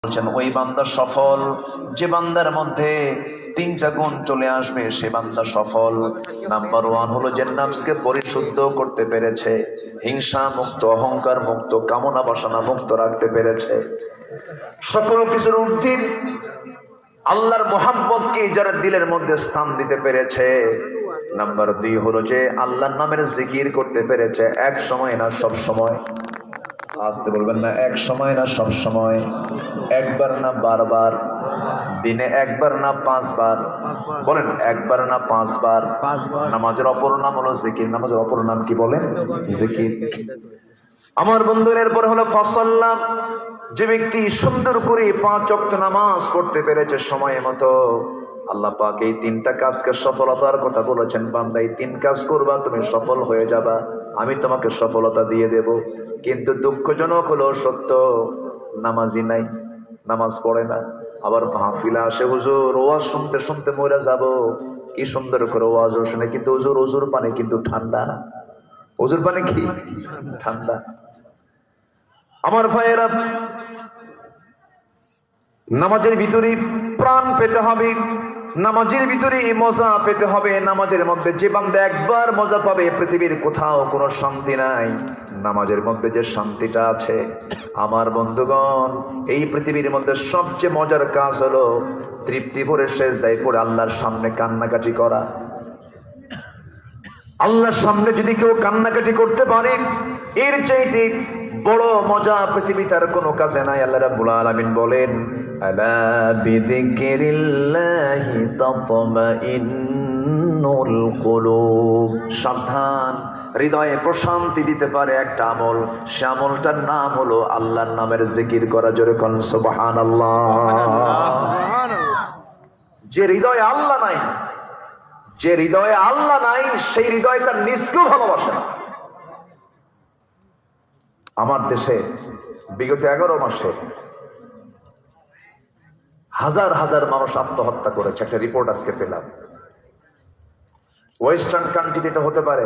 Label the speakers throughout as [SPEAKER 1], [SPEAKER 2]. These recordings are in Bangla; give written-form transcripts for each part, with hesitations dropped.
[SPEAKER 1] বলছেন ওই বান্দা সফল যে বান্দার মধ্যে তিনটা গুণ চলে আসবে, সে বান্দা সফল। নাম্বার ওয়ান হলো যে নফসকে পরিশুদ্ধ করতে পেরেছে, হিংসা মুক্ত, অহংকার মুক্ত, কামনা বাসনা মুক্ত রাখতে পেরেছে, সকল কিছুর ঊর্ধ্বে আল্লাহর মোহাব্বতকে যারা দিলের মধ্যে স্থান দিতে পেরেছে। নাম্বার দুই হলো যে আল্লাহর নামের জিকির করতে পেরেছে, এক সময় না সব সময়। আসতে বলবেন না, এক সময় না সব সময়, একবার না বারবার, দিনে একবার না 5 বার, বলেন একবার না 5 বার। নামাজের অপর নাম হলো জিকির। নামাজের অপর নাম কি বলেন? জিকির। আমার বন্ধুর এরপর হলো ফাসাল্লাহ, যে ব্যক্তি সুন্দর করে 5 ওয়াক্ত নামাজ পড়তে পেরেছে সময় মতো। আল্লাহ পাক এই 3টা কাজকে সফলতার কথা বলেছেন, বান্দা এই 3 কাজ করবা তুমি সফল হয়ে যাবা, আমি তোমাকে সফলতা দিয়ে দেব। কিন্তু দুঃখজনক হলো সত্য, নামাজি নাই, নামাজ পড়ে না। আবার মাহফিলে আসে, হুজুর ওয়াজ শুনতে শুনতে মরে যাব, কি সুন্দর করে ওয়াজ শুনে, কিন্তু হুজুর ওজুর পানি কিন্তু ঠান্ডা। ওজুর পানি কি ঠান্ডা? আমার ভাইয়েরা, নামাজের ভিতরে প্রাণ পেতে হবে, নামাজের ভিতরে মজা পেতে হবে। নামাজের মধ্যে যে বান্দা একবার মজা পাবে, পৃথিবীর কোথাও কোনো শান্তি নাই। নামাজের মধ্যে যে শান্তিটা আছে, আমার বন্ধুগণ, এই পৃথিবীর মধ্যে সবচেয়ে মজার কাজ হলো তৃপ্তি ভরে সেজদায় পড়ে আল্লাহর সামনে কান্নাকাটি করা। আল্লাহর সামনে যদি কেউ কান্নাকাটি করতে পারে, এর চাইতে বড় মজা পৃথিবীতে আর কোনো কাজে নাই। আল্লাহ রাব্বুল আলামিন বলেন, আলা বিযিকরিল্লাহি তাতমাইন্নুল কুলুব। সাবধান, হৃদয়ে প্রশান্তি দিতে পারে একটা আমল, সে আমলটার নাম হলো আল্লাহর নামের জিকির করা। জোরে কোন সুবহানাল্লাহ। যে হৃদয়ে আল্লাহ নাই, যে হৃদয়ে আল্লাহ নাই, সেই হৃদয় তার নিজকেও ভালোবাসে না। আমার দেশে বিগত 11 মাসে হাজার হাজার মানুষ আত্মহত্যা করেছে, একটা রিপোর্ট আজকে পেলাম। ওয়েস্টার্ন কান্ট্রিতে এটা হতে পারে,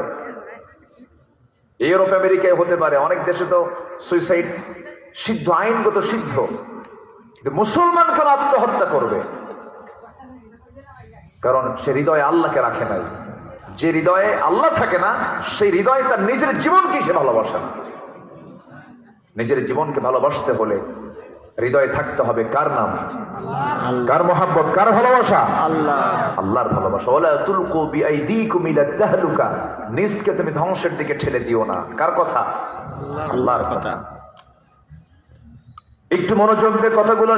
[SPEAKER 1] ইউরোপ আমেরিকায় হতে পারে, অনেক দেশে তো সুইসাইড সিদ্ধ, আইনগত সিদ্ধ। মুসলমান কেন আত্মহত্যা করবে? কারণ সে হৃদয়ে আল্লাহকে রাখে নাই। যে হৃদয়ে আল্লাহ থাকে না, সেই হৃদয়ে তার নিজের জীবনকে সে ভালোবাসে না। নিজের জীবনকে ভালোবাসতে হলে হৃদয়ে থাকতে হবে কার নাম? কার মহাব্বত, কার ভালোবাসা? আল্লাহ, আল্লাহর ভালোবাসা। ওয়ালা তুলকু বিআইদিকুম ইলা তাহলুকা, নিজকে তুমি ধ্বংসের দিকে ঠেলে দিও না। কার কথা? আল্লাহর কথা। একটু মনোযোগ দিয়ে কথাগুলো